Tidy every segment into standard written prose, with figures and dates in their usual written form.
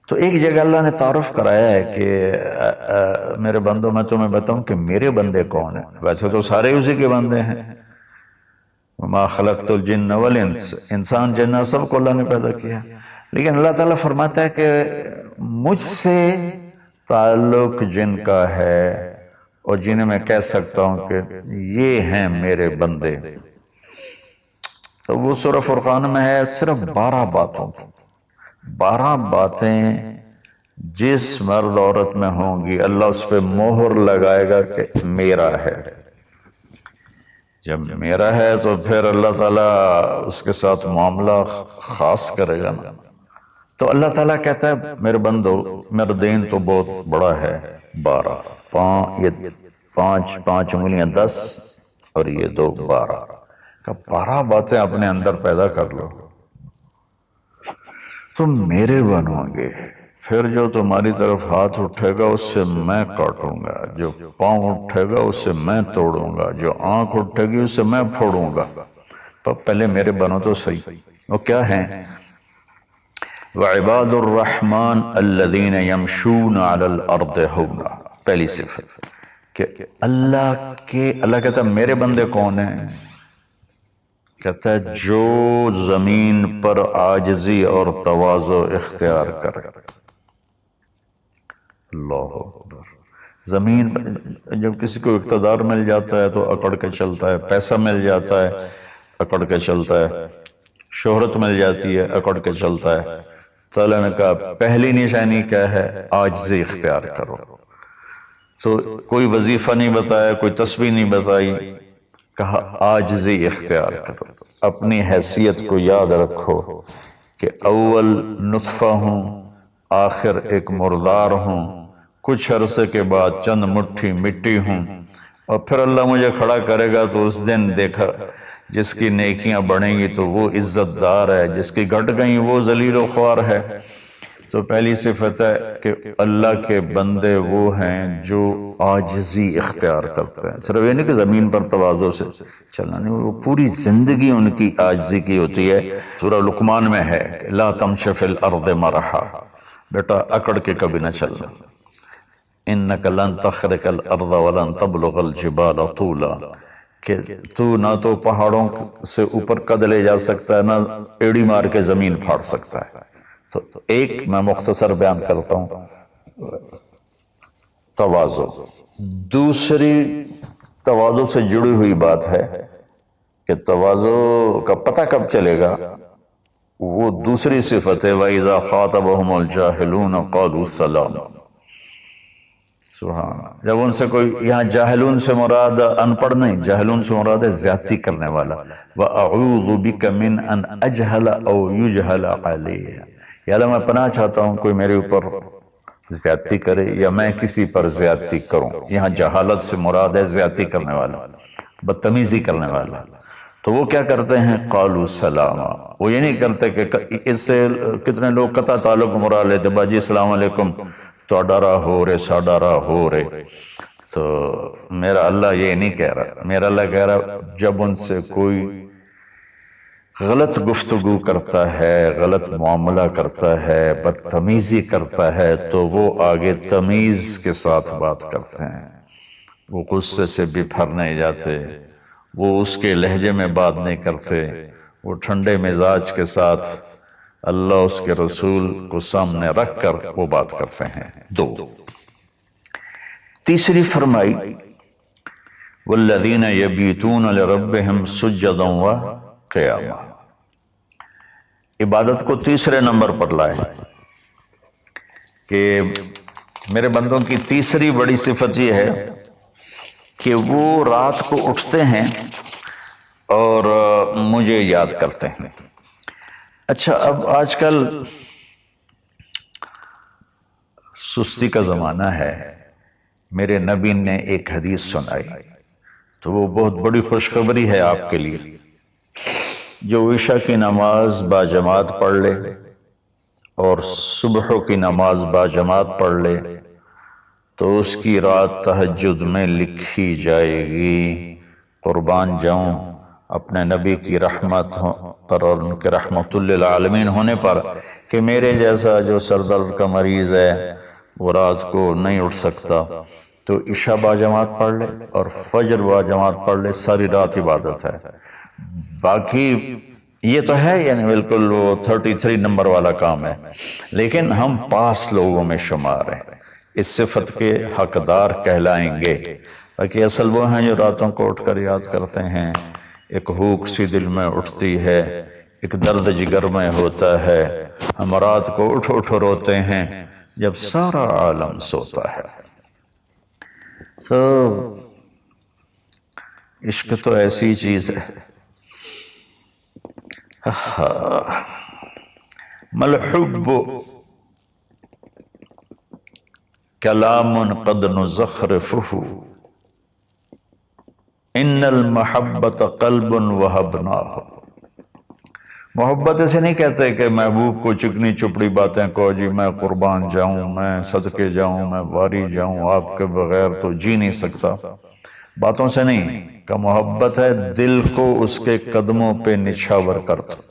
تو ایک جگہ اللہ نے تعارف کرایا ہے کہ میرے بندوں میں تمہیں بتاؤں کہ میرے بندے کون ہیں. ویسے تو سارے اسی کے بندے ہیں. وما خلقت الجن والانس، انسان جنات سب کو اللہ نے پیدا کیا، لیکن اللہ تعالیٰ فرماتا ہے کہ مجھ سے تعلق جن کا ہے اور جنہیں میں کہہ سکتا ہوں کہ یہ ہیں میرے بندے، تو وہ سورہ فرقان میں ہے صرف 12 باتوں کی. 12 باتیں جس مرد عورت میں ہوں گی اللہ اس پہ مہر لگائے گا کہ میرا ہے. جب میرا ہے تو پھر اللہ تعالیٰ اس کے ساتھ معاملہ خاص کرے گا نا. تو اللہ تعالیٰ کہتا ہے میرے بندو میرا دین تو بہت بڑا ہے. 12 یہ 5 انگلیاں 10 اور یہ 2 12 کہ 12 باتیں اپنے اندر پیدا کر لو تم میرے بنو گے. پھر جو تمہاری طرف ہاتھ اٹھے گا اس سے میں کاٹوں گا، جو پاؤں اٹھے گا اس سے میں توڑوں گا، جو آنکھ اٹھے گی اس سے میں پھوڑوں گا. تو پہلے میرے بنو تو صحیح. وہ کیا ہیں؟ وَعِبَادُ الرَّحْمَنِ الَّذِينَ يَمْشُونَ عَلَى الْأَرْضِ هَوْنًا. پہلی صفت کہ اللہ کہتا ہے میرے بندے کون ہیں؟ کہتا ہے جو زمین پر عاجزی اور تواضع اختیار کرے. اللہ اکبر. زمین جب کسی کو اقتدار مل جاتا ہے تو اکڑ کے چلتا ہے، پیسہ مل جاتا ہے اکڑ کے چلتا ہے، شہرت مل جاتی ہے اکڑ کے چلتا ہے. تو اللہ نے کہا پہلی نشانی کیا ہے؟ عاجزی اختیار کرو. تو کوئی وظیفہ نہیں بتایا، کوئی تسبیح نہیں بتائی، کہا عاجزی اختیار کرو. اپنی حیثیت کو یاد رکھو کہ اول نطفہ ہوں، آخر ایک مردار ہوں، کچھ عرصے کے بعد چند مٹھی مٹی ہوں، اور پھر اللہ مجھے کھڑا کرے گا تو اس دن دیکھا جس کی نیکیاں بڑھیں گی تو وہ عزت دار ہے، جس کی گھٹ گئیں وہ ذلیل و خوار ہے. تو پہلی صفت ہے کہ اللہ کے بندے وہ ہیں جو عاجزی اختیار کرتے ہیں. صرف یہ نہیں کہ زمین پر تواضع سے چلنا، نہیں، وہ پوری زندگی ان کی عاجزی کی ہوتی ہے. سورہ لقمان میں ہے کہ لا تمش فی الارض مرحا، بیٹا اکڑ کے کبھی نہ چلنا. انک لن تخرق الارض ولن تبلغ الجبال طولا، کہ تو نہ تو پہاڑوں سے اوپر قد لے جا سکتا ہے، نہ ایڑی مار کے زمین پھاڑ سکتا ہے. تو ایک میں مختصر بیان کرتا ہوں تواضع. دوسری تواضع سے جڑی ہوئی بات ہے کہ تواضع کا پتہ کب چلے گا؟ وہ دوسری صفت ہے وَإِذَا خَاطَبَهُمُ الْجَاهِلُونَ قَالُوا سَلَامًا. سبحان. جب ان سے کوئی، یہاں جاہلون سے مراد ان پڑھ نہیں، جاہلون سے مراد ہے زیادتی کرنے والا. وَأَعُوذُ بِكَ مِنْ أَنْ أَجْهَلَ أَوْ يُجْهَلَ عَلَيَّ. یا اللہ میں پناہ چاہتا ہوں کوئی میرے اوپر زیادتی کرے یا میں کسی پر زیادتی کروں. یہاں جہالت سے مراد ہے زیادتی کرنے والا، بدتمیزی کرنے والا. تو وہ کیا کرتے ہیں؟ قالوا سلاما. وہ یہ نہیں کرتے کہ اس سے کتنے لوگ قطع تعلق مراد لیتے، باجی السلام علیکم تو ڈرا ہو رے سا ڈرا ہو رے. تو میرا اللہ یہ نہیں کہہ رہا. میرا اللہ کہہ رہا جب ان سے کوئی غلط گفتگو کرتا ہے، غلط معاملہ کرتا ہے، بدتمیزی کرتا ہے تو وہ آگے تمیز کے ساتھ بات کرتے ہیں. وہ غصے سے بپھر نہیں جاتے، وہ اس کے لہجے میں بات نہیں کرتے، وہ ٹھنڈے مزاج کے ساتھ اللہ اس کے رسول کو سامنے رکھ کر وہ بات کرتے ہیں. 2. تیسری فرمائی والذین یبیتون لربہم سجدا وقیاما. عبادت کو تیسرے نمبر پر لائے کہ میرے بندوں کی تیسری بڑی صفت یہ ہے کہ وہ رات کو اٹھتے ہیں اور مجھے یاد کرتے ہیں. اچھا اب آج کل سستی کا زمانہ ہے. میرے نبی نے ایک حدیث سنائی تو وہ بہت بڑی خوشخبری ہے آپ کے لیے. جو عشاء کی نماز با جماعت پڑھ لے اور صبح کی نماز با جماعت پڑھ لے تو اس کی رات تہجد میں لکھی جائے گی. قربان جاؤں اپنے نبی کی رحمت پر اور ان کے رحمت للعالمین ہونے پر کہ میرے جیسا جو سر درد کا مریض ہے وہ رات کو نہیں اٹھ سکتا تو عشاء با جماعت پڑھ لے اور فجر با جماعت پڑھ لے، ساری رات عبادت ہے۔ باقی یہ تو ہے یعنی بالکل وہ 33 نمبر والا کام ہے، لیکن ہم پاس لوگوں میں شمار ہیں، اس صفت کے حقدار کہلائیں گے۔ باقی اصل وہ ہیں جو راتوں کو اٹھ کر یاد کرتے ہیں، ایک ہوک سی دل میں اٹھتی ہے، ایک درد جگر میں ہوتا ہے، ہم رات کو اٹھ اٹھ روتے ہیں جب سارا عالم سوتا ہے۔ تو عشق تو ایسی چیز ہے۔ ملحب کلام قد نزخرفہ ان المحبت قلب وہبناہ۔ محبت اسے نہیں کہتے کہ محبوب کو چکنی چپڑی باتیں کو، جی میں قربان جاؤں، میں صدقے جاؤں، میں واری جاؤں، آپ کے بغیر تو جی نہیں سکتا، باتوں سے نہیں کہ محبت ہے دل کو اس کے قدموں پہ نچھاور کر دو۔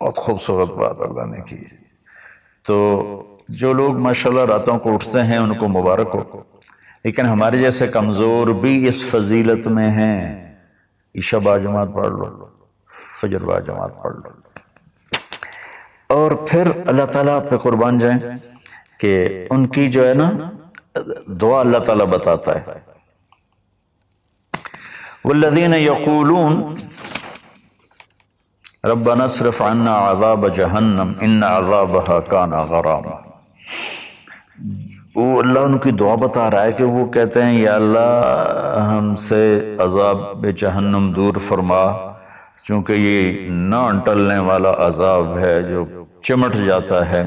بہت خوبصورت بات اللہ نے کی۔ تو جو لوگ ماشاءاللہ راتوں کو اٹھتے ہیں ان کو مبارک ہو، لیکن ہمارے جیسے کمزور بھی اس فضیلت میں ہیں۔ عشاء با جماعت پڑھ لو، فجر با جماعت پڑھ لو، اور پھر اللہ تعالیٰ پہ قربان جائیں کہ ان کی جو ہے نا دعا اللہ تعالیٰ بتاتا ہے، والذین یقولون ربنا اصرف عنا عذاب جہنم ان عذابها کان غراما۔ وہ اللہ ان کی دعا بتا رہا ہے کہ وہ کہتے ہیں یا اللہ ہم سے عذاب جہنم دور فرما، چونکہ یہ نہ ٹلنے والا عذاب ہے جو چمٹ جاتا ہے،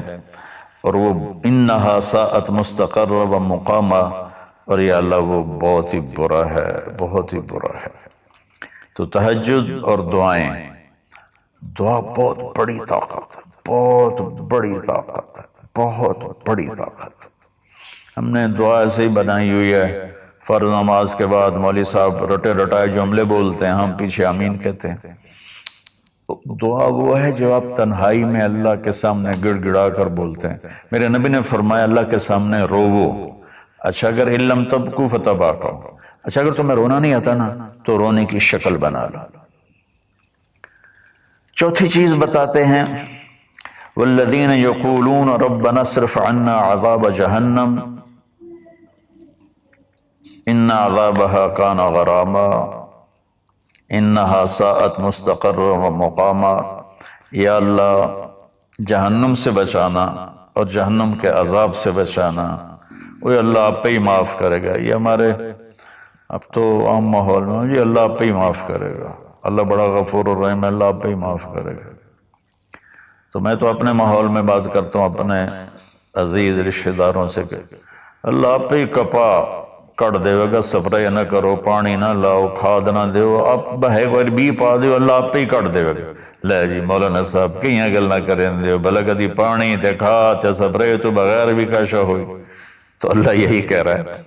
اور وہ انہا ساءت مستقر و مقاما، اور یا اللہ وہ بہت ہی برا ہے، بہت ہی برا ہے۔ تو تہجد اور دعائیں، دعا بہت بڑی طاقت ہے، بہت بڑی طاقت ہے، بہت بڑی طاقت ہے۔ ہم نے دعا ایسے ہی بنائی ہوئی ہے، فرض نماز کے بعد مولوی صاحب رٹے رٹائے جملے بولتے ہیں، ہم پیچھے آمین کہتے ہیں۔ دعا وہ ہے جو آپ تنہائی میں اللہ کے سامنے گڑ گڑا کر بولتے ہیں۔ میرے نبی نے فرمایا اللہ کے سامنے روو، اچھا اگر علم تبکو فتباکو، اچھا اگر تمہیں رونا نہیں آتا نا تو رونے کی شکل بنا لو۔ چوتھی چیز بتاتے ہیں، والذین یقولون ربنا اصرف عنا عذاب جہنم ان عذابها کان غراما انہا ساءت مستقر و مقاما۔ یا اللہ جہنم سے بچانا اور جہنم کے عذاب سے بچانا، وہ اللہ آپ پہ ہی معاف کرے گا۔ یہ ہمارے اب تو عام ماحول میں جی اللہ آپ پہ ہی معاف کرے گا، اللہ بڑا غفور الرحیم ہے، اللہ آپ پہ ہی معاف کرے گا۔ تو میں تو اپنے ماحول میں بات کرتا ہوں اپنے عزیز رشتہ داروں سے کہ اللہ آپ پہ ہی کپا کٹ دے گا، سپرے نہ کرو، پانی نہ لاؤ، کھاد نہ دیو، آپ بہے کوئی بھی پا دیو، اللہ آپ پہ ہی کٹ دے گا۔ لے جی مولانا صاحب کہیں گل نہ کریں دیو، بھلا کدی پانی تے کھاد تے سپرے تو بغیر بھی کاشا ہوئی۔ تو اللہ یہی کہہ رہا ہے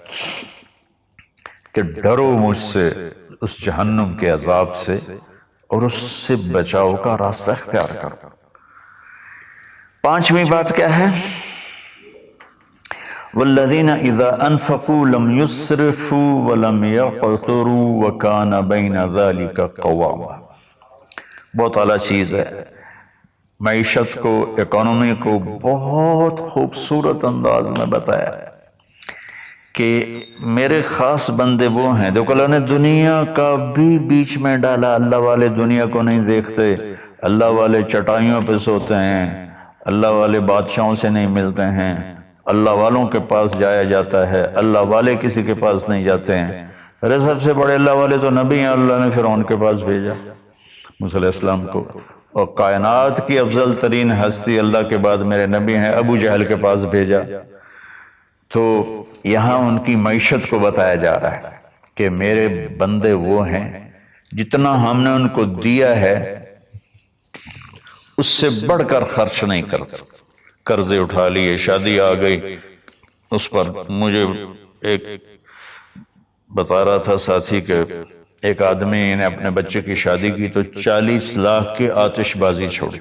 کہ ڈرو مجھ سے اس جہنم کے عذاب سے اور اس سے بچاؤ کا راستہ اختیار کرو۔ پانچویں بات کیا ہے؟ والذین اذا انفقوا لم یسرفوا ولم یقتروا وکان بین ذلک قواما۔ بہت اعلیٰ چیز ہے، معیشت کو، اکانومی کو بہت خوبصورت انداز میں بتایا کہ میرے خاص بندے وہ ہیں۔ دیکھو اللہ نے دنیا کا بھی بیچ میں ڈالا، اللہ والے دنیا کو نہیں دیکھتے، اللہ والے چٹائیوں پہ سوتے ہیں، اللہ والے بادشاہوں سے نہیں ملتے ہیں، اللہ والوں کے پاس جایا جاتا ہے، اللہ والے کسی کے پاس نہیں جاتے ہیں۔ ارے سب سے بڑے اللہ والے تو نبی ہیں، اللہ نے فرعون کے پاس بھیجا موسیٰ علیہ السلام کو، اور کائنات کی افضل ترین ہستی اللہ کے بعد میرے نبی ہیں، ابو جہل کے پاس بھیجا۔ تو یہاں ان کی معیشت کو بتایا جا رہا ہے کہ میرے بندے وہ ہیں جتنا ہم نے ان کو دیا ہے اس سے بڑھ کر خرچ نہیں کرتے۔ قرضے اٹھا لیے، شادی آ گئی، اس پر مجھے ایک بتا رہا تھا ساتھی کہ ایک آدمی نے اپنے بچے کی شادی کی تو 40 لاکھ کی آتش بازی چھوڑی۔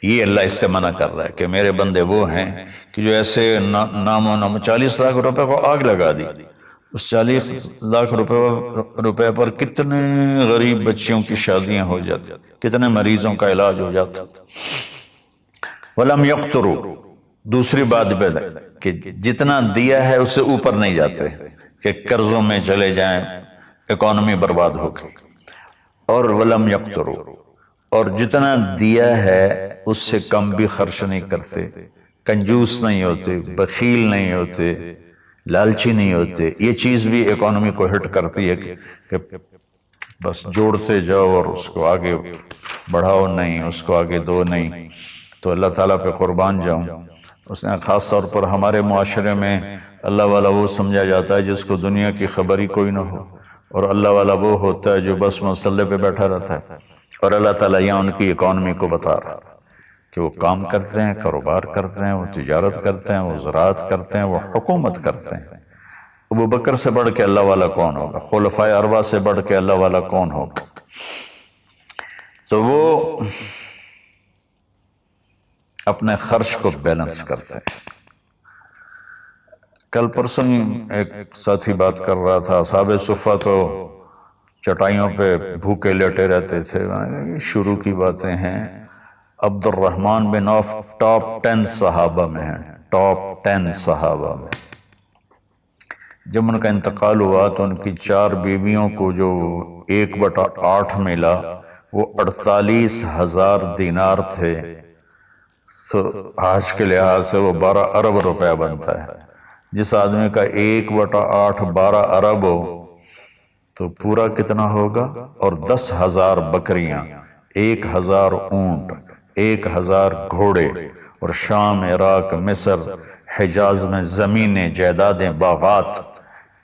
یہ اللہ اس سے منع کر رہا ہے کہ میرے بندے وہ ہیں کہ جو ایسے نام و نام 40 لاکھ روپے کو آگ لگا دی، اس 40 لاکھ روپے پر کتنے غریب بچیوں کی شادیاں ہو جاتی، کتنے مریضوں کا علاج ہو جاتا۔ وَلَمْ يَقْتُرُوا، دوسری بات کہ جتنا دیا ہے اس سے اوپر نہیں جاتے کہ قرضوں میں چلے جائیں، اکانومی برباد ہو گئی۔ اور وَلَمْ يَقْتُرُوا، اور جتنا دیا ہے اس سے کم بھی خرچ نہیں کرتے، کنجوس نہیں ہوتے، بخیل نہیں ہوتے، لالچی نہیں ہوتے۔ یہ چیز بھی اکانومی کو ہٹ کرتی ہے کہ بس جوڑتے جاؤ اور اس کو آگے بڑھاؤ نہیں، اس کو آگے دو نہیں۔ تو اللہ تعالیٰ پہ قربان جاؤں، اس نے خاص طور پر ہمارے معاشرے میں اللہ والا وہ سمجھا جاتا ہے جس کو دنیا کی خبر ہی کوئی نہ ہو، اور اللہ والا وہ ہوتا ہے جو بس مسلح پہ بیٹھا رہتا ہے۔ اور اللہ تعالیٰ یہاں ان کی اکانومی کو بتا رہا ہے کہ وہ کام کرتے ہیں، کاروبار کرتے ہیں، وہ تجارت کرتے ہیں، وہ زراعت کرتے ہیں، وہ حکومت کرتے ہیں۔ ابو بکر سے بڑھ کے اللہ والا کون ہوگا؟ خلفائے اربعہ سے بڑھ کے اللہ والا کون ہوگا؟ تو وہ اپنے خرچ کو بیلنس کرتے ہیں۔ کل پرسوں ایک ساتھی بات کر رہا تھا، اصحاب صفہ تو چٹائیوں پہ بھوکے لیٹے رہتے تھے۔ شروع کی باتیں ہیں، عبد الرحمن بن عوف ٹاپ 10 صحابہ میں ہیں، ٹاپ 10 صحابہ میں۔ جب ان کا انتقال ہوا تو ان کی 4 بیویوں کو جو 1/8 ملا وہ 48,000 دینار تھے، تو آج کے لحاظ سے وہ 12 ارب روپیہ بنتا ہے۔ جس آدمی کا 1/8 12 ارب ہو تو پورا کتنا ہوگا؟ اور 10,000 بکریاں، 1,000 اونٹ، 1,000 گھوڑے، اور شام، عراق، مصر، حجاز میں زمینیں، جائیدادیں، باغات۔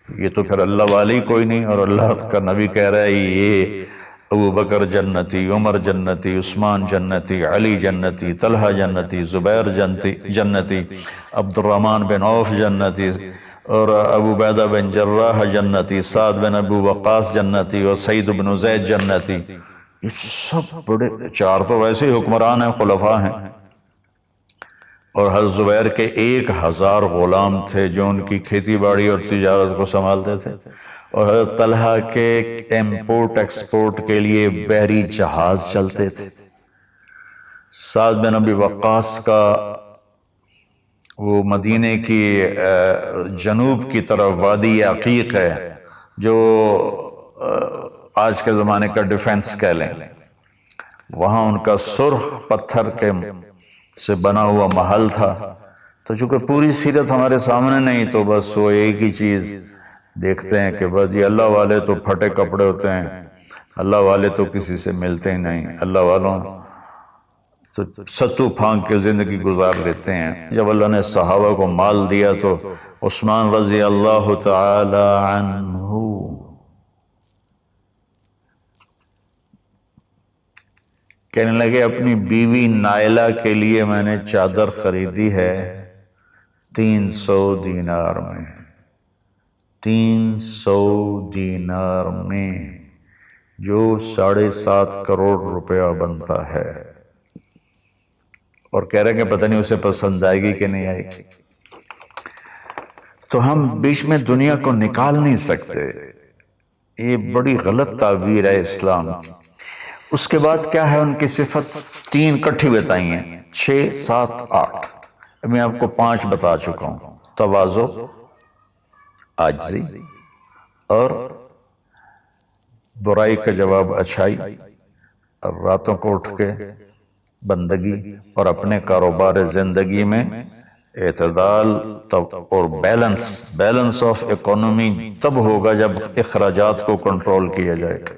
یہ تو پھر اللہ والی کوئی نہیں، اور اللہ کا نبی کہہ رہا ہے یہ ابو بکر جنتی، عمر جنتی، عثمان جنتی، علی جنتی، طلحہ جنتی، زبیر جنتی، عبد الرحمن بن عوف جنتی، اور ابو عبیدہ بن جراح جنتی، سعد بن ابو وقاص جنتی، اور سعید بن زید جنتی۔ یہ سب بڑے، 4 تو ویسے ہی حکمران ہیں، خلفاء ہیں، اور حضرت زبیر کے 1,000 غلام تھے جو ان کی کھیتی باڑی اور تجارت کو سنبھالتے تھے، اور حضرت طلحہ کے امپورٹ ایکسپورٹ کے لیے بحری جہاز چلتے تھے۔ سعد بن ابی وقاص کا وہ مدینے کی جنوب کی طرف وادی عقیق ہے جو آج کے زمانے کا ڈیفنس کہہ لیں، وہاں ان کا سرخ پتھر کے سے بنا ہوا محل تھا۔ تو چونکہ پوری سیرت ہمارے سامنے نہیں تو بس وہ ایک ہی چیز دیکھتے ہیں کہ بس یہ اللہ والے تو پھٹے کپڑے ہوتے ہیں، اللہ والے تو کسی سے ملتے ہی نہیں، اللہ والوں تو ستو پھانک کے زندگی گزار لیتے ہیں۔ جب اللہ نے صحابہ کو مال دیا تو عثمان رضی اللہ تعالی عنہ کہنے لگے اپنی بیوی نائلہ کے لیے میں نے چادر خریدی ہے 300 دینار میں، 300 دینار میں، جو 7.5 کروڑ روپیہ بنتا ہے، اور کہہ رہے کہ پتہ نہیں اسے پسند آئے گی کہ نہیں آئے گی۔ تو ہم بیچ میں دنیا کو نکال نہیں سکتے، یہ بڑی غلط تعبیر ہے اسلام کی۔ اس کے بعد کیا ہے ان کی صفت؟ 3 کٹھی بتائی ہیں، 6، 7، 8۔ میں آپ کو 5 بتا چکا ہوں، تواضع، عاجزی، اور برائی کا جواب اچھائی، اور راتوں کو اٹھ کے بندگی، اور اپنے کاروبار زندگی میں اعتدال اور بیلنس آف اکانومی تب ہوگا جب اخراجات کو کنٹرول کیا جائے گا۔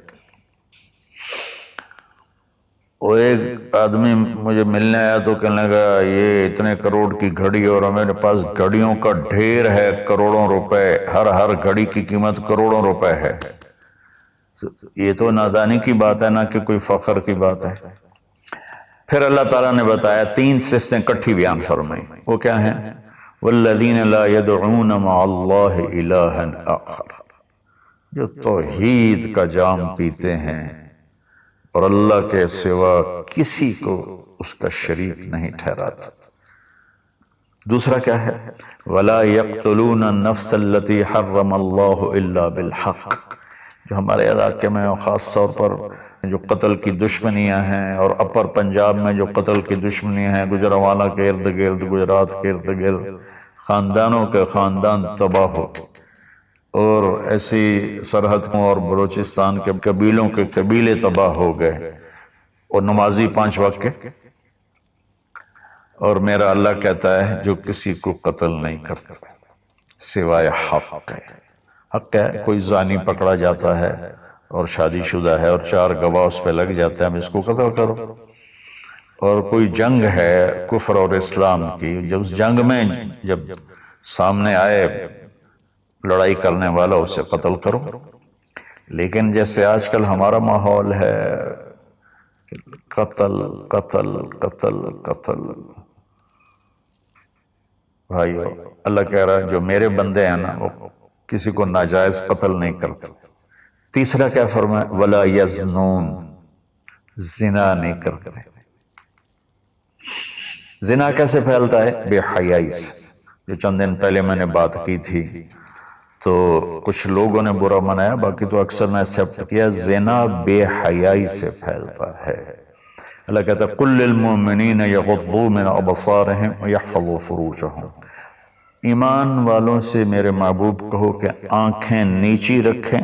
وہ ایک آدمی مجھے ملنے آیا تو کہنے لگا یہ اتنے کروڑ کی گھڑی، اور میرے پاس گھڑیوں کا ڈھیر ہے، کروڑوں روپے، ہر گھڑی کی قیمت کروڑوں روپے ہے۔ یہ تو نادانی کی بات ہے، نہ کہ کوئی فخر کی بات ہے۔ پھر اللہ تعالیٰ نے بتایا 3 صفتیں کٹھی بیان فرمائی، وہ کیا ہیں؟ والذین لا يدعون مع اللہ الہا آخر، جو توحید کا جام پیتے ہیں اور اللہ کے سوا کسی کو اس کا شریک نہیں ٹھہراتا۔ دوسرا کیا ہے؟ وَلَا يَقْتُلُونَ النَّفْسَ الَّتِي حَرَّمَ اللَّهُ إِلَّا بِالْحَقِّ، جو ہمارے علاقے میں خاص طور پر جو قتل کی دشمنیاں ہیں، اور اپر پنجاب میں جو قتل کی دشمنیاں ہیں، گجرانوالہ کے ارد گرد، گجرات کے ارد گرد خاندانوں کے خاندان تباہ ہو، اور ایسی سرحد اور بلوچستان کے قبیلوں کے قبیلے تباہ ہو گئے، اور نمازی 5 وقت کے، اور میرا اللہ کہتا ہے جو کسی کو قتل نہیں کرتا سوائے حق ہے۔ حق ہے، کوئی زانی پکڑا جاتا ہے اور شادی شدہ ہے اور 4 گواہ اس پہ لگ جاتے ہیں، ہم اس کو قتل کرو۔ اور کوئی جنگ ہے کفر اور اسلام کی، جب اس جنگ میں جب سامنے آئے لڑائی کرنے والا اسے قتل کرو۔ لیکن جیسے آج کل ہمارا ماحول ہے، قتل قتل قتل قتل، بھائیو اللہ کہہ رہا ہے جو میرے بندے ہیں نا وہ کسی کو ناجائز قتل نہیں کرتے۔ تیسرا کیا فرمایا؟ وَلَا يَزْنُونَ، زنا نہیں کرتے۔ زنا کیسے پھیلتا ہے؟ بے حیائی سے، جو چند دن پہلے میں نے بات کی تھی، تو کچھ لوگوں نے برا منایا، باقی تو اکثر نے ایکسپٹ کیا، زنا بے حیائی سے پھیلتا ہے۔ اللہ کہتا ہے قُلْ لِلْمُؤْمِنِينَ يَغُضُّوا مِنْ أَبْصَارِهِمْ وَيَحْفَظُوا فُرُوجَهُمْ، ایمان والوں سے میرے محبوب کہو کہ آنکھیں نیچی رکھیں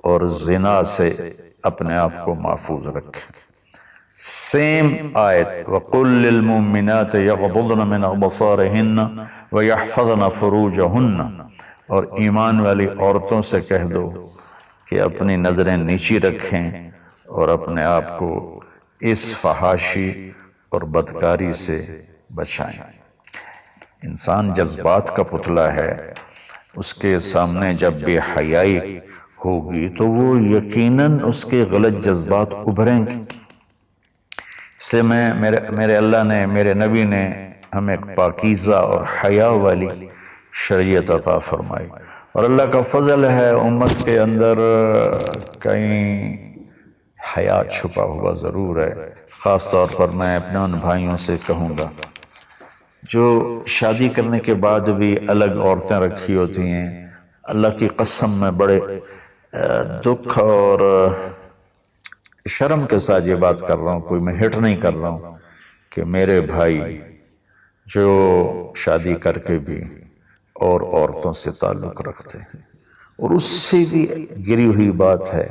اور زنا سے اپنے آپ کو محفوظ رکھیں۔ سیم آیت وَقُلْ لِلْمُؤْمِنَاتِ يَغْضُضْنَ مِنْ أَبْصَارِهِنَّ وَيَحْفَظْنَ فُرُوجَهُنَّ، اور ایمان والی عورتوں سے کہہ دو کہ اپنی نظریں نیچی رکھیں اور اپنے آپ کو اس فحاشی اور بدکاری سے بچائیں۔ انسان جذبات کا پتلا ہے، اس کے سامنے جب بے حیائی ہوگی تو وہ یقیناً اس کے غلط جذبات ابھریں گے۔ اس لیے میرے اللہ نے، میرے نبی نے ہمیں پاکیزہ اور حیا والی شریعت عطا فرمائی، اور اللہ کا فضل ہے امت کے اندر کہیں حیا چھپا ہوا ضرور ہے۔ خاص طور پر میں اپنے ان بھائیوں سے کہوں گا جو شادی کرنے کے بعد بھی الگ عورتیں رکھی ہوتی ہیں، اللہ کی قسم میں بڑے دکھ اور شرم کے ساتھ یہ بات کر رہا ہوں، کوئی میں ہٹ نہیں کر رہا ہوں، کہ میرے بھائی جو شادی کر کے بھی اور عورتوں سے تعلق رکھتے ہیں، اور اس سے بھی گری ہوئی بات ہے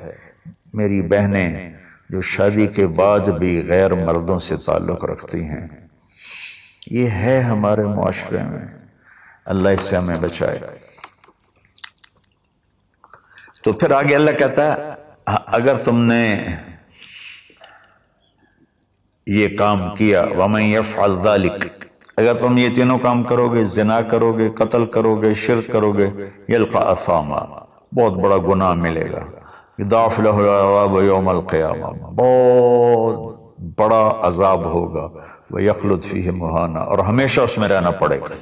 میری بہنیں جو شادی کے بعد بھی غیر مردوں سے تعلق رکھتی ہیں، یہ ہے ہمارے معاشرے میں، اللہ اس سے ہمیں بچائے۔ تو پھر آگے اللہ کہتا ہے اگر تم نے یہ کام کیا وَمَن يَفْعَلْ ذَلِكَ، اگر تم یہ تینوں کام کرو گے، زنا کرو گے، قتل کرو گے، شرک کرو گے، يَلْقَ أَثَامًا، بہت بڑا گناہ ملے گا، يُضَاعَفْ لَهُ الْعَذَابُ يَوْمَ الْقِيَامَةِ، بہت بڑا عذاب ہوگا، وَيَخْلُدْ فِيهِ مُهَانًا، اور ہمیشہ اس میں رہنا پڑے گا۔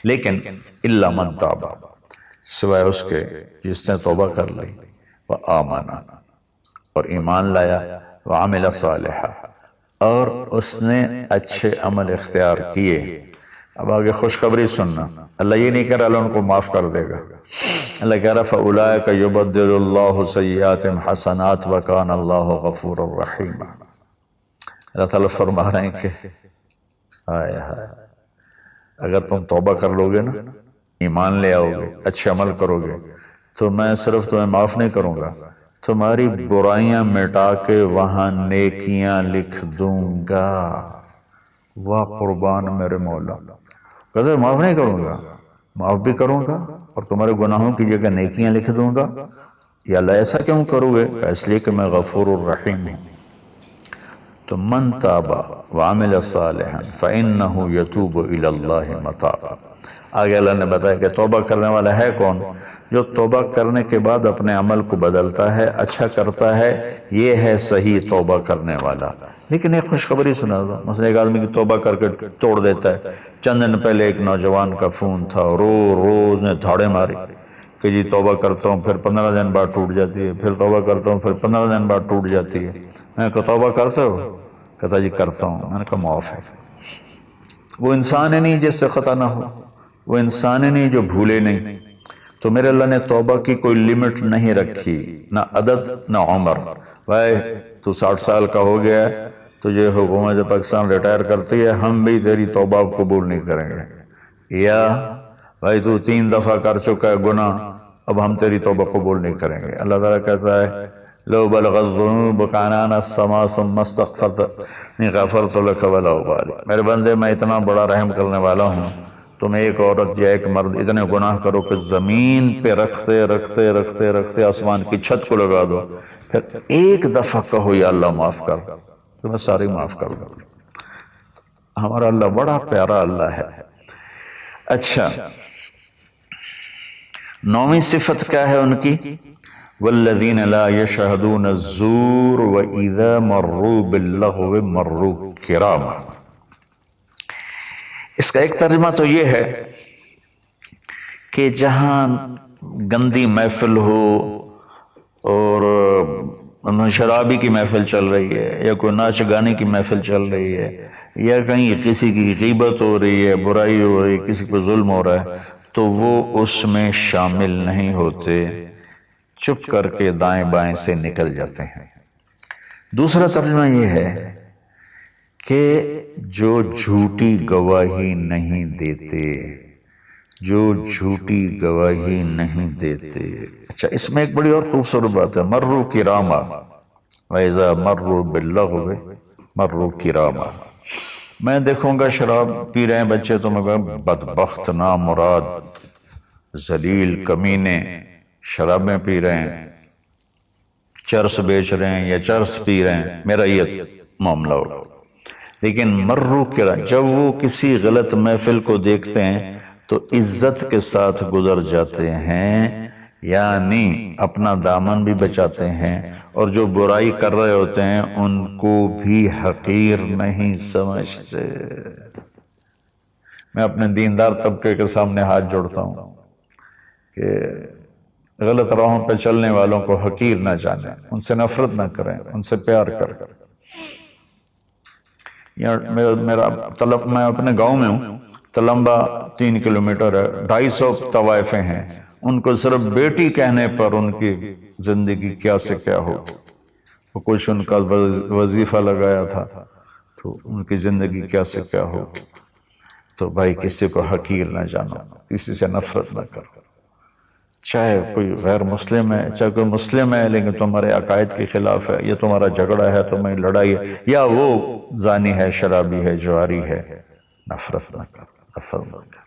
لیکن إِلَّا مَن تَابَ، سوائے اس کے جس نے توبہ کر لی، وَآمَنَ، اور ایمان لایا، وَعَمِلَ صَالِحًا، اور اس نے اچھے عمل اختیار کیے۔ اب آگے خوشخبری سننا، اللہ یہ نہیں کہہ رہا اللہ ان کو معاف کر دے گا، اللہ کہہ رہا فَأُولَئِكَ يُبَدِّلُ اللَّهُ سَيِّئَاتِهِمْ حَسَنَاتٍ وَكَانَ اللَّهُ غَفُورًا رَحِيمًا۔ اللہ تعالیٰ فرما رہے ہیں کہ ہائے ہائے، اگر تم توبہ کر لو گے نا، ایمان لے آؤ گے، اچھے عمل کرو گے، تو میں صرف تمہیں معاف نہیں کروں گا، تمہاری برائیاں مٹا کے وہاں نیکیاں لکھ دوں گا۔ واہ قربان میرے مولا، کہتے معاف نہیں کروں گا، معاف بھی کروں گا اور تمہارے گناہوں کی جگہ نیکیاں لکھ دوں گا۔ یا اللہ ایسا کیوں کرو گے؟ اس لیے کہ میں غفور الرحیم ہوں۔ تو من تاب وعمل صالحا فإنه يتوب إلى الله متابا، آگے اللہ نے بتایا کہ توبہ کرنے والا ہے کون؟ جو توبہ کرنے کے بعد اپنے عمل کو بدلتا ہے، اچھا کرتا ہے، یہ ہے صحیح توبہ کرنے والا۔ لیکن ایک خوشخبری سنا دو، مثلا ایک آدمی کی توبہ کر کے توڑ دیتا ہے۔ چند دن پہلے ایک نوجوان کا فون تھا، روز نے دھاڑے ماری کہ جی توبہ کرتا ہوں، پھر 15 دن بعد ٹوٹ جاتی ہے، پھر توبہ کرتا ہوں، پھر 15 دن بعد ٹوٹ جاتی ہے۔ میں کہا توبہ کرتے ہو؟ کہتا جی کرتا ہوں. میں نے کہا معاف ہے. وہ انسان ہی نہیں جس سے خطا نہ ہو، وہ انسان ہی نہیں جو بھولے نہیں. تو میرے اللہ نے توبہ کی کوئی لیمٹ نہیں رکھی، نہ عدد نہ عمر. بھائی تو 60 سال کا ہو گیا ہے، تجھے حکومت پاکستان ریٹائر کرتی ہے، ہم بھی تیری توبہ قبول نہیں کریں گے. یا بھائی تو 3 دفعہ کر چکا ہے گناہ، اب ہم تیری توبہ قبول نہیں کریں گے. اللہ تعالیٰ کہتا ہے لو بلغت الذنوب عنان السماء ثم استغفرتنی غفرت لک ولا ابالی. میرے بندے میں اتنا بڑا رحم کرنے والا ہوں، تم ایک عورت یا ایک مرد اتنے گناہ کرو کہ زمین پہ رکھتے رکھتے رکھتے رکھتے آسمان کی چھت کو لگا دو، پھر ایک دفعہ کہو یا اللہ معاف کر، تو میں ساری معاف کر دوں. ہمارا اللہ بڑا پیارا اللہ ہے. اچھا، 9ویں صفت کیا ہے ان کی؟ والذین لا یشہدون الزور واذا مروا باللغو مروا کراما. اس کا ایک ترجمہ تو یہ ہے کہ جہاں گندی محفل ہو اور شرابی کی محفل چل رہی ہے، یا کوئی ناچ گانے کی محفل چل رہی ہے، یا کہیں کسی کی غیبت ہو رہی ہے، برائی ہو رہی ہے، کسی کو ظلم ہو رہا ہے، تو وہ اس میں شامل نہیں ہوتے، چپ کر کے دائیں بائیں سے نکل جاتے ہیں. دوسرا ترجمہ یہ ہے کہ جو جھوٹی گواہی نہیں دیتے، جو جھوٹی گواہی نہیں دیتے. اچھا، اس میں ایک بڑی اور خوبصورت بات ہے، مروا کراما وَإِذَا مَرُّوا بِاللَّغْوِ مَرُّوا کراما. میں دیکھوں گا شراب پی رہے ہیں بچے تو میں کہوں بدبخت، نامراد، ذلیل، کمینے شرابیں پی رہے ہیں، چرس بیچ رہے ہیں یا چرس پی رہے ہیں، میرا یہ معاملہ ہوگا. لیکن مرو کرا، جب وہ کسی غلط محفل کو دیکھتے ہیں تو عزت کے ساتھ گزر جاتے ہیں، یعنی اپنا دامن بھی بچاتے ہیں، اور جو برائی کر رہے ہوتے ہیں ان کو بھی حقیر نہیں سمجھتے. میں اپنے دیندار طبقے کے سامنے ہاتھ جوڑتا ہوں کہ غلط راہوں پہ چلنے والوں کو حقیر نہ جانیں، ان سے نفرت نہ کریں، ان سے پیار کریں. میں اپنے گاؤں میں ہوں، تلمبا 3 کلومیٹر ہے، 250 طوائفیں ہیں. ان کو صرف بیٹی کہنے پر ان کی زندگی کیا سے کیا ہوگی. وہ کچھ ان کا وظیفہ لگایا تھا تو ان کی زندگی کیا سے کیا ہوگی. تو بھائی کسی کو حقیر نہ جانو، کسی سے نفرت نہ کرو، چاہے کوئی غیر مسلم ہے، چاہے کوئی مسلم ہے لیکن تمہارے عقائد کے خلاف ہے، یا تمہارا جھگڑا ہے، تمہیں لڑائی ہے، یا وہ زانی ہے، شرابی ہے، جواری ہے، نفرت نہ کر، نفرت نہ کر،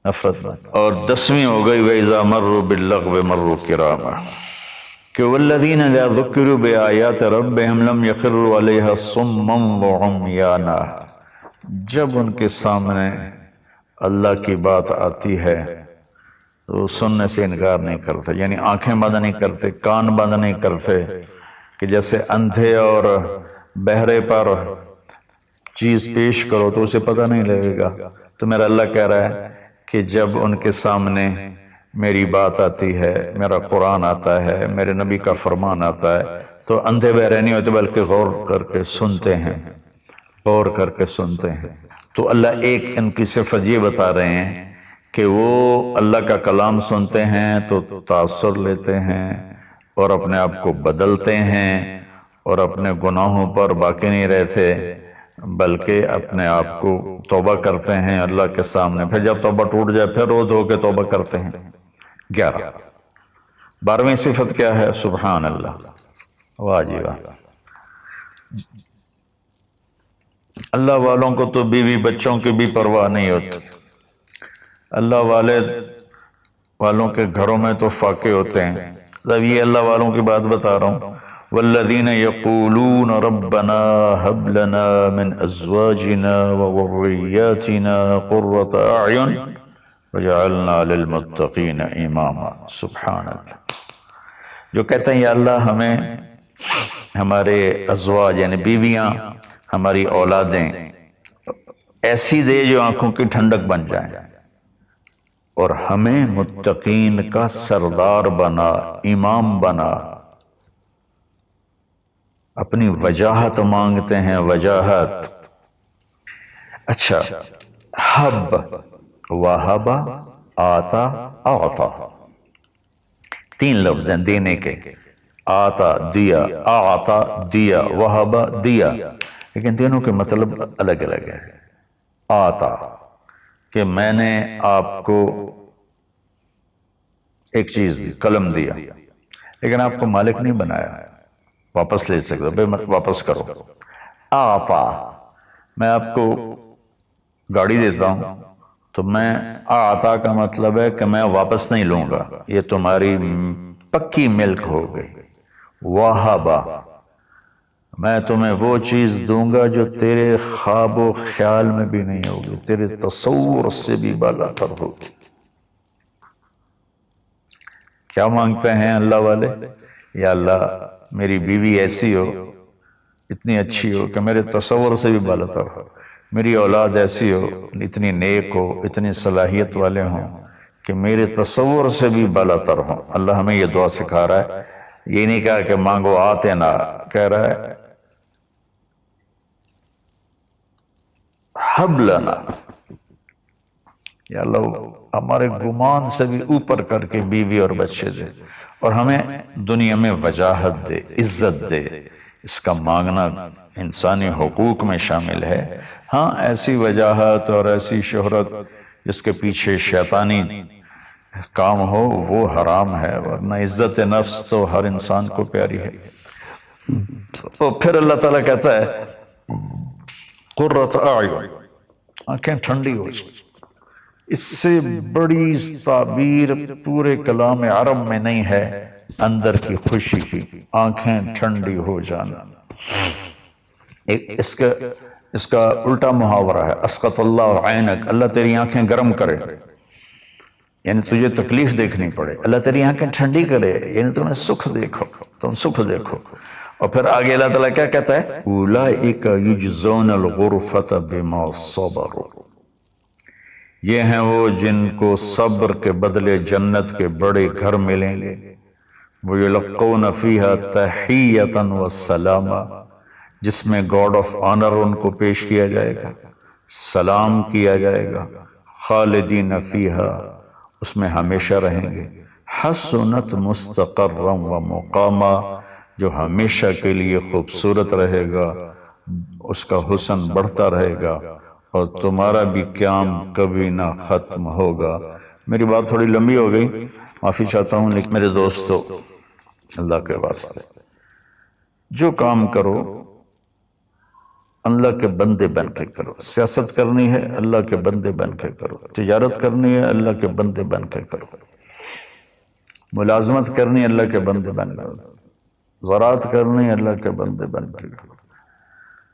نفرت نہ کر. اور 10ویں ہو گئی وَإِذَا مَرُّوا بِاللَّغْوِ مَرُّوا كِرَامًا، کہ وَالَّذِينَ إِذَا ذُكِّرُوا بِآيَاتِ رَبِّهِمْ لَمْ يَخِرُّوا عَلَيْهَا صُمًّا وَعُمْيَانًا. جب ان کے سامنے اللہ کی بات آتی ہے تو سننے سے انکار نہیں کرتے، یعنی آنکھیں بند نہیں کرتے، کان بند نہیں کرتے، کہ جیسے اندھے اور بہرے پر چیز پیش کرو تو اسے پتہ نہیں لگے گا. تو میرا اللہ کہہ رہا ہے کہ جب ان کے سامنے میری بات آتی ہے، میرا قرآن آتا ہے، میرے نبی کا فرمان آتا ہے، تو اندھے بہرے نہیں ہوتے بلکہ غور کر کے سنتے ہیں، غور کر کے سنتے ہیں. تو اللہ ایک ان کی صفت یہ بتا رہے ہیں کہ وہ اللہ کا کلام سنتے ہیں تو تاثر لیتے ہیں اور اپنے آپ کو بدلتے ہیں، اور اپنے گناہوں پر باقی نہیں رہتے بلکہ اپنے آپ کو توبہ کرتے ہیں اللہ کے سامنے. پھر جب توبہ ٹوٹ جائے پھر رو دھو کے توبہ کرتے ہیں. 11. 12ویں صفت کیا ہے؟ سبحان اللہ. واہ جی واہ. اللہ والوں کو تو بیوی بچوں کی بھی پرواہ نہیں ہوتی. اللہ والوں کے گھروں میں تو فاقے ہوتے ہیں. اب یہ اللہ والوں کی بات بتا رہا ہوں. والذین یقولون ربنا هب لنا من ازواجنا وذریاتنا قرۃ اعین وجعلنا للمتقین اماما. سبحان اللہ. جو کہتے ہیں یا اللہ ہمیں ہمارے ازواج یعنی بیویاں، ہماری اولادیں ایسی دے جو آنکھوں کی ٹھنڈک بن جائیں، اور ہمیں متقین کا سردار بنا، امام بنا. اپنی وجاہت مانگتے ہیں، وجاہت. اچھا، حب، وہب، آتا، اعطا، تین لفظ ہیں دینے کے. آتا دیا، اعطا دیا، وہب دیا، لیکن تینوں کے مطلب الگ الگ ہے. آتا کہ میں نے آپ کو ایک چیز دی، قلم دیا، لیکن آپ کو مالک نہیں بنایا، واپس لے سکتے بے مت واپس کرو. آتا میں آپ کو گاڑی دیتا ہوں تو میں آتا کا مطلب ہے کہ میں واپس نہیں لوں گا، یہ تمہاری پکی ملک ہو گئی. وہبا میں تمہیں وہ چیز دوں گا جو تیرے خواب و خیال میں بھی نہیں ہوگی، تیرے تصور سے بھی بالا تر ہوگی. کیا مانگتے ہیں اللہ والے؟ یا اللہ میری بیوی ایسی ہو، اتنی اچھی ہو کہ میرے تصور سے بھی بالا تر ہو، میری اولاد ایسی ہو، اتنی نیک ہو، اتنی صلاحیت والے ہوں کہ میرے تصور سے بھی بالا تر ہوں. اللہ ہمیں یہ دعا سکھا رہا ہے. یہ نہیں کہا کہ مانگو آتے نہ، کہہ رہا ہے حب لنا، یا اللہ ہمارے گمان سے بھی اوپر کر کے بیوی اور بچے دے، اور ہمیں دنیا میں وجاہت دے، عزت دے. اس کا مانگنا انسانی حقوق میں شامل ہے. ہاں ایسی وجاہت اور ایسی شہرت جس کے پیچھے شیطانی کام ہو وہ حرام ہے، ورنہ عزت نفس تو ہر انسان کو پیاری ہے. تو پھر اللہ تعالیٰ کہتا ہے قرۃ اعین، آنکھیں ٹھنڈی ہو جائیں. اس سے بڑی تعبیر پورے کلام عرب میں نہیں ہے اندر کی خوشی کی، آنکھیں ٹھنڈی ہو جانا. اس کا الٹا محاورہ ہے اسقط اللہ عینک، اللہ تیری آنکھیں گرم کرے، یعنی تجھے تکلیف دیکھنی پڑے. اللہ تیری آنکھیں ٹھنڈی کرے یعنی تمہیں سکھ دیکھو، تم سکھ دیکھو. اور پھر آگے اللہ تعالیٰ کیا کہتا ہے اولئک یجزون الغرفۃ بما صبروا، یہ ہیں وہ جن کو صبر کے بدلے جنت کے بڑے گھر ملیں گے. وَيُلَقَّوْنَ فِيهَا تَحِيَّةً وَالسَّلَامًا، جس میں گاڈ آف آنر ان کو پیش کیا جائے گا، سلام کیا جائے گا. خالدین فیہا، اس میں ہمیشہ رہیں گے. حسنت مستقرا و مقاما، جو ہمیشہ کے لیے خوبصورت رہے گا، اس کا حسن بڑھتا رہے گا، اور تمہارا بھی قیام کبھی نہ ختم ہوگا. میری بات تھوڑی لمبی ہو گئی، معافی چاہتا ہوں، لیکن میرے دوستو اللہ کے واسطے جو کام کرو اللہ کے بندے بن کے کرو. سیاست کرنی ہے اللہ کے بندے بن کے کرو، تجارت کرنی ہے اللہ کے بندے بن کے کرو، ملازمت کرنی ہے اللہ کے بندے بن کے کرو، زراعت کرنی ہے اللہ کے بندے بن کے کرو.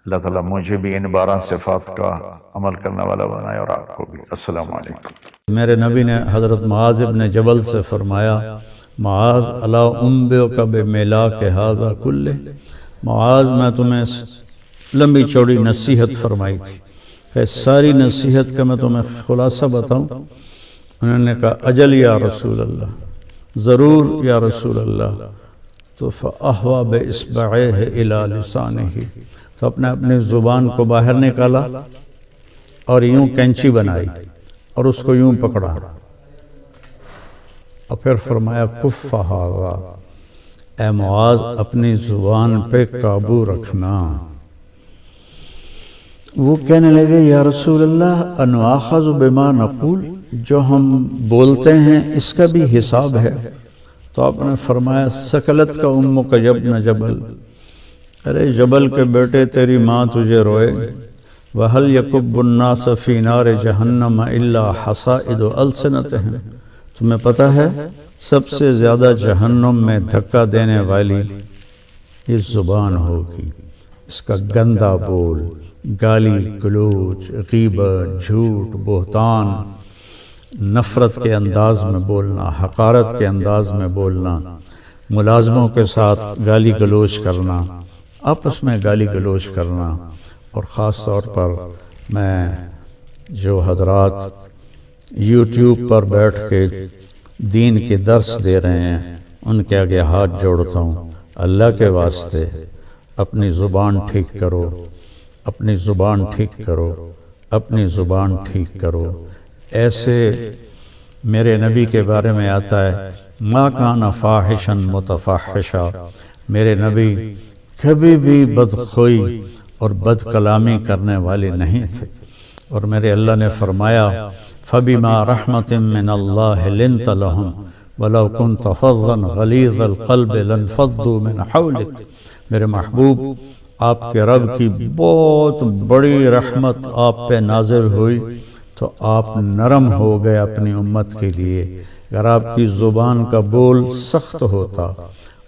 اللہ تعالیٰ مجھے بھی ان 12 صفات کا عمل کرنے والا بنائے اور آپ کو بھی. السلام علیکم. میرے نبی نے حضرت معاذ ابن جبل سے فرمایا معاذ الا انبئک بملاک ھذا کلہ، معاذ میں تمہیں لمبی چوڑی نصیحت فرمائی تھی کہ ساری نصیحت کا میں تمہیں خلاصہ بتاؤں. انہوں نے کہا اجل یا رسول اللہ، ضرور یا رسول اللہ. تو فاحوا باصبعیہ الی لسانہ، تو اپنے زبان کو باہر نکالا اور یوں کینچی بنائی اور اس کو یوں پکڑا، اور پھر فرمایا کف ھذا، اے معاذ اپنی زبان پہ قابو رکھنا. وہ کہنے لگے یا رسول اللہ انواخذ بما نقول، جو ہم بولتے ہیں اس کا بھی حساب ہے؟ تو آپ نے فرمایا سکلت کا امک یبن جبل، ارے جبل کے بیٹے تیری ماں تجھے روئے. وَهَلْ يَكُبُّ النَّاسَ فِي نَارِ جَهَنَّمَ إِلَّا حَصَائِدُ أَلْسِنَتِهِمْ، تمہیں پتہ ہے سب سے زیادہ جہنم میں دھکا دینے والی یہ زبان ہوگی. اس کا گندا بول، گالی گلوچ، غیبت، جھوٹ، بہتان، نفرت کے انداز میں بولنا، حقارت کے انداز میں بولنا، ملازموں کے ساتھ گالی گلوچ کرنا، آپس میں گالی گلوچ کرنا. اور خاص طور پر میں جو حضرات یوٹیوب پر بیٹھ کے دین کے درس دے رہے ہیں ان کے آگے ہاتھ جوڑتا ہوں، اللہ کے واسطے اپنی زبان ٹھیک کرو، اپنی زبان ٹھیک کرو، اپنی زبان ٹھیک کرو۔ ایسے میرے نبی کے بارے میں آتا ہے ما کان فاحشا متفحشا، میرے نبی کبھی بھی بدخوئی اور بد کلامی کرنے والے نہیں تھے۔ اور میرے اللہ نے فرمایا فَبِمَا رَحْمَةٍ مِّنَ اللَّهِ لِنْتَ لَهُمْ وَلَوْ كُنْتَ فَظًّا غَلِيظَ الْقَلْبِ لَانفَضُّوا مِنْ حَوْلِكَ، میرے محبوب آپ کے رب کی بہت بڑی رحمت آپ پہ نازل ہوئی تو آپ نرم ہو گئے اپنی امت کے لیے۔ اگر آپ کی زبان کا بول سخت ہوتا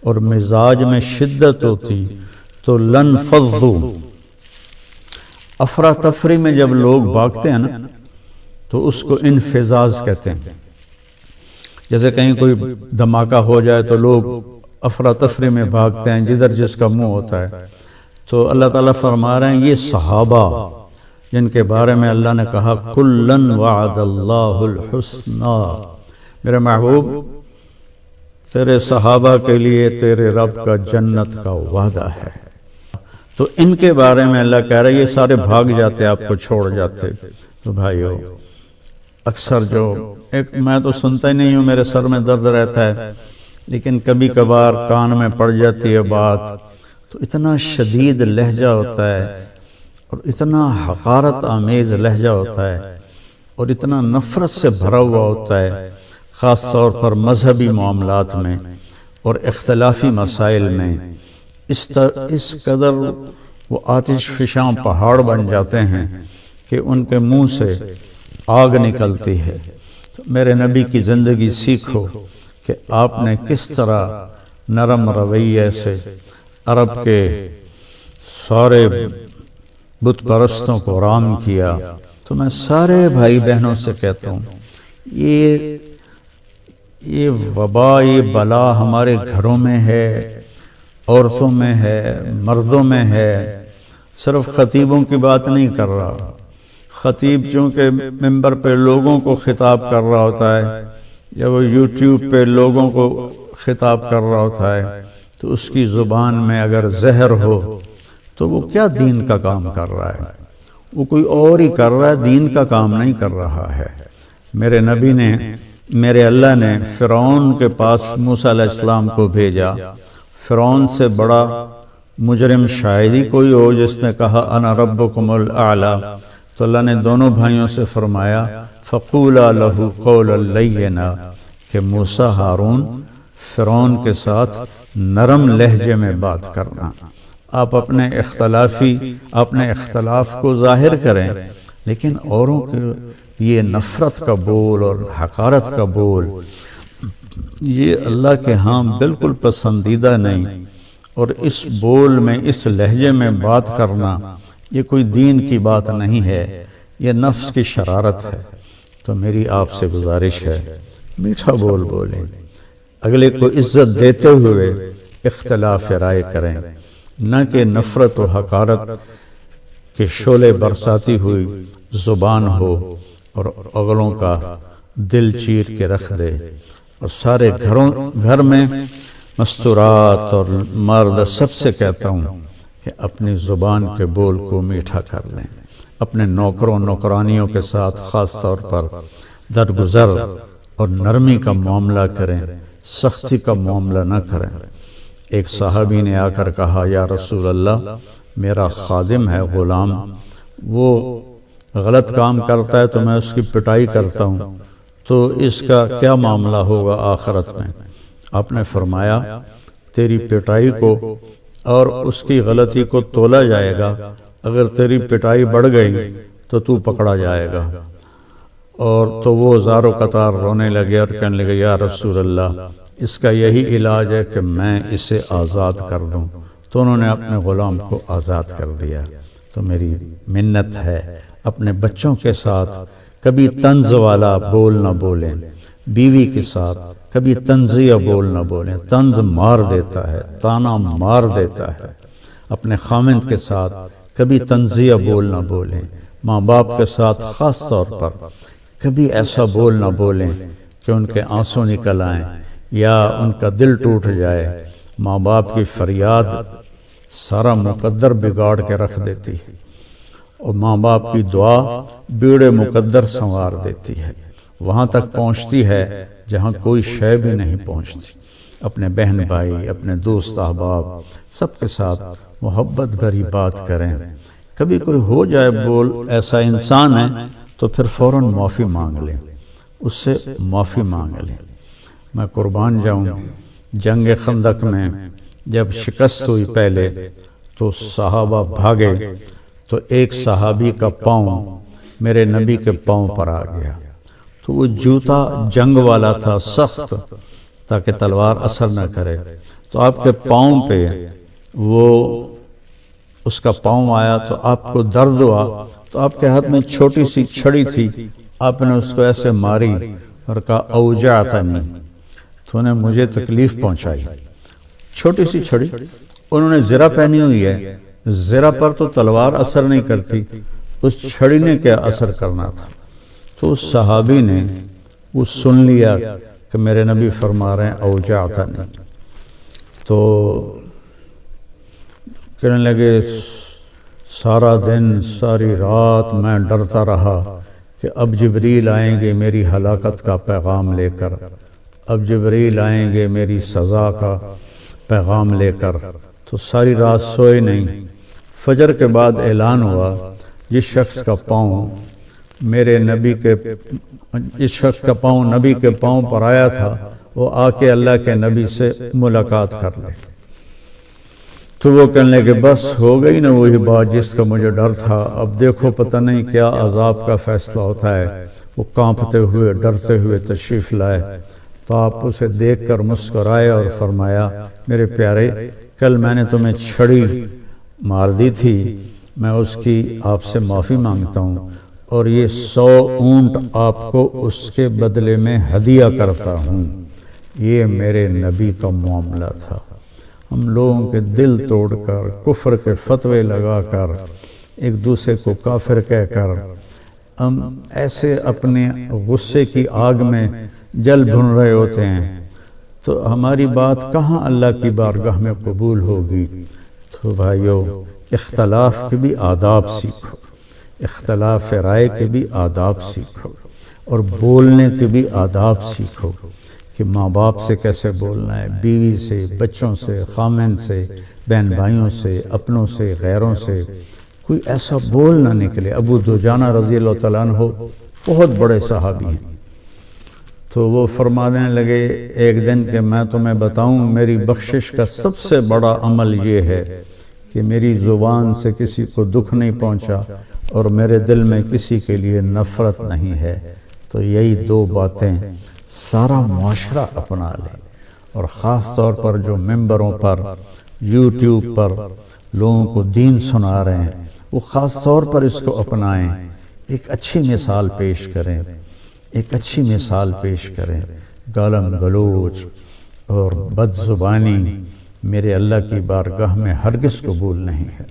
اور مزاج میں شدت ہوتی تو لَانفَضُّوا، افراتفری میں جب لوگ بھاگتے ہیں نا تو اس کو انفزاز کہتے ہیں۔ جیسے کہیں کوئی دھماکہ ہو جائے تو لوگ افراتفری میں بھاگتے ہیں جدھر جس کا منہ ہوتا ہے۔ تو اللہ تعالیٰ فرما رہے ہیں یہ صحابہ جن کے بارے میں اللہ نے کہا کُلًّا وعد اللہ الحسنى، میرے محبوب تیرے صحابہ کے لیے تیرے رب کا جنت کا وعدہ ہے۔ تو ان کے بارے میں اللہ کہہ رہا ہے یہ سارے بھاگ جاتے آپ کو چھوڑ جاتے۔ تو بھائیو اکثر جو میں تو سنتا ہی نہیں ہوں، میرے سر میں درد رہتا ہے، لیکن کبھی کبھار کان میں پڑ جاتی ہے بات تو اتنا شدید لہجہ ہوتا ہے اور اتنا حقارت آمیز لہجہ ہوتا ہے اور اتنا نفرت سے بھرا ہوا ہوتا ہے، خاص طور پر مذہبی معاملات میں اور اختلافی مسائل میں اس قدر وہ آتش فشاں پہاڑ بن جاتے ہیں کہ ان کے منہ سے آگ نکلتی ہے۔ تو میرے نبی کی زندگی سیکھو کہ آپ نے کس طرح نرم رویے سے عرب کے سارے بت پرستوں کو رام کیا۔ تو میں سارے بھائی بہنوں سے کہتا ہوں یہ وبا، یہ بلا ہمارے گھروں میں ہے، عورتوں میں ہے، مردوں میں ہے۔ صرف خطیبوں کی بات نہیں کر رہا، خطیب چونکہ ممبر پہ لوگوں کو خطاب کر رہا ہوتا ہے یا وہ یوٹیوب پہ لوگوں کو خطاب کر رہا ہوتا ہے تو اس کی زبان میں اگر زہر ہو تو وہ کیا دین کا کام کر رہا ہے؟ وہ کوئی اور ہی کر رہا ہے، دین کا کام نہیں کر رہا ہے۔ میرے نبی نے، میرے اللہ نے فرعون کے پاس موسیٰ علیہ السلام کو بھیجا۔ فرعون سے بڑا مجرم شاید ہی کوئی ہو جس نے کہا انا ربکم الاعلی۔ تو اللہ نے دونوں بھائیوں سے فرمایا فقولا لہ قولا لینا، کہ موسیٰ ہارون فرعون کے ساتھ نرم لہجے میں بات کرنا۔ آپ اپنے اختلاف کو ظاہر کریں، لیکن اوروں کے یہ نفرت کا بول اور حقارت کا بول یہ اللہ کے ہاں بالکل پسندیدہ نہیں۔ اور اس بول میں، اس لہجے میں بات کرنا یہ کوئی دین کی بات نہیں ہے، یہ نفس کی شرارت ہے۔ تو میری آپ سے گزارش ہے میٹھا بول بولیں، اگلے کو عزت دیتے ہوئے اختلاف رائے کریں، نہ کہ نفرت و حقارت کے شعلے برساتی ہوئی زبان ہو اور اگلوں کا دل چیر کے رکھ دے۔ اور سارے گھر میں مستورات اور مرد سب سے کہتا ہوں کہ اپنی زبان کے بول کو میٹھا کر لیں، اپنے نوکروں نوکرانیوں کے ساتھ خاص طور پر درگزر اور نرمی کا معاملہ کریں، سختی کا معاملہ نہ کریں۔ ایک صحابی نے آ کر کہا یا رسول اللہ، میرا خادم ہے، غلام، وہ غلط کام کرتا ہے تو میں اس کی پٹائی کرتا ہوں، تو اس کا کیا معاملہ ہوگا آخرت میں؟ آپ نے فرمایا تیری پٹائی کو اور اس کی غلطی کو تولا جائے گا، اگر تیری پٹائی بڑھ گئی تو پکڑا جائے گا۔ اور تو وہ زارو قطار رونے لگے اور کہنے لگے یا رسول اللہ، اس کا یہی علاج ہے کہ میں اسے آزاد کر دوں۔ تو انہوں نے اپنے غلام کو آزاد کر دیا۔ تو میری منت ہے اپنے بچوں کے ساتھ کبھی طنز والا بول نہ بولیں، بیوی کے ساتھ کبھی طنزیہ بول نہ بولیں، طنز مار دیتا ہے، تانا مار دیتا ہے۔ اپنے خامند کے ساتھ کبھی طنزیہ بول نہ بولیں، ماں باپ کے ساتھ خاص طور پر کبھی ایسا بول نہ بولیں کہ ان کے آنسو نکل آئیں یا ان کا دل ٹوٹ جائے۔ ماں باپ کی فریاد سارا مقدر بگاڑ کے رکھ دیتی ہے، اور ماں باپ کی دعا بیڑے مقدر سنوار دیتی ہے، وہاں تک پہنچتی ہے جہاں کوئی شے بھی نہیں پہنچتی۔ اپنے بہن بھائی، اپنے دوست احباب سب کے ساتھ محبت بھری بات کریں۔ کبھی کوئی ہو جائے بول ایسا انسان ہے تو پھر فوراً معافی مانگ لیں، اس سے معافی مانگ لیں۔ میں قربان جاؤں، جنگ خندق میں جب شکست ہوئی پہلے تو صحابہ بھاگے تو ایک صحابی کا پاؤں میرے نبی کے پاؤں پر آ گیا، تو وہ جوتا جنگ والا تھا، سخت، تاکہ تلوار اثر نہ کرے، تو آپ کے پاؤں پہ وہ اس کا پاؤں آیا تو آپ کو درد ہوا، تو آپ کے ہاتھ میں چھوٹی سی چھڑی تھی، آپ نے اس کو ایسے ماری اور کہا اوجعتنی، تو نے مجھے تکلیف پہنچائی۔ چھوٹی سی چھڑی، انہوں نے زرہ پہنی ہوئی ہے، زرہ پر تو تلوار اثر نہیں کرتی، اس چھڑی نے کیا اثر کرنا تھا۔ تو اس صحابی نے وہ سن لیا کہ میرے نبی فرما رہے ہیں اوجعتنی، تو کہنے لگے سارا دن ساری رات میں ڈرتا رہا کہ اب جبریل آئیں گے میری ہلاکت کا پیغام لے کر، اب جبریل آئیں گے میری سزا کا پیغام لے کر، تو ساری رات سوئے نہیں۔ فجر کے بعد اعلان ہوا جس شخص کا پاؤں میرے نبی کے جس شخص کا پاؤں نبی کے پاؤں پر آیا تھا وہ آ کے اللہ کے نبی سے ملاقات کر لے۔ تو وہ کہنے لگے بس ہو گئی نا وہی بات جس کا مجھے ڈر تھا، اب دیکھو پتہ نہیں کیا عذاب کا فیصلہ ہوتا ہے۔ وہ کانپتے ہوئے ڈرتے ہوئے تشریف لائے، تو آپ اسے دیکھ کر مسکرائے اور فرمایا میرے پیارے، کل میں نے تمہیں چھڑی مار دی تھی، میں اس کی آپ سے معافی مانگتا ہوں، اور یہ 100 اونٹ آپ کو اس کے بدلے میں ہدیہ کرتا ہوں۔ یہ میرے نبی کا معاملہ تھا۔ ہم لوگوں کے دل توڑ کر، کفر کے فتوے لگا کر، ایک دوسرے کو کافر کہہ کر، ہم ایسے اپنے غصے کی آگ میں جل بھن رہے ہوتے ہیں، تو ہماری بات کہاں اللہ کی بارگاہ میں قبول ہوگی۔ تو بھائیو، اختلاف کے بھی آداب سیکھو، اختلاف رائے کے بھی آداب سیکھو، اور بولنے کے بھی آداب سیکھو کہ ماں باپ سے کیسے بولنا ہے، بیوی سے، بچوں سے، خامند سے، بہن بھائیوں سے، اپنوں سے، غیروں سے، کوئی ایسا بول نہ نکلے۔ ابو دجانہ رضی اللہ تعالیٰ عنہ بہت بڑے صحابی ہیں، تو وہ فرمانے لگے ایک دن کہ میں تمہیں بتاؤں میری بخشش کا سب سے بڑا عمل یہ ہے کہ میری زبان سے کسی کو دکھ نہیں پہنچا اور میرے دل میں کسی کے لیے نفرت نہیں ہے۔ تو یہی 2 باتیں سارا معاشرہ اپنا لے، اور خاص طور پر جو ممبروں پر، یوٹیوب پر لوگوں کو دین سنا رہے ہیں، وہ خاص طور پر اس کو اپنائیں، ایک اچھی مثال پیش کریں، ایک اچھی مثال پیش کریں۔ گالم گلوچ اور بد زبانی میرے اللہ کی بارگاہ میں ہرگز قبول نہیں ہے۔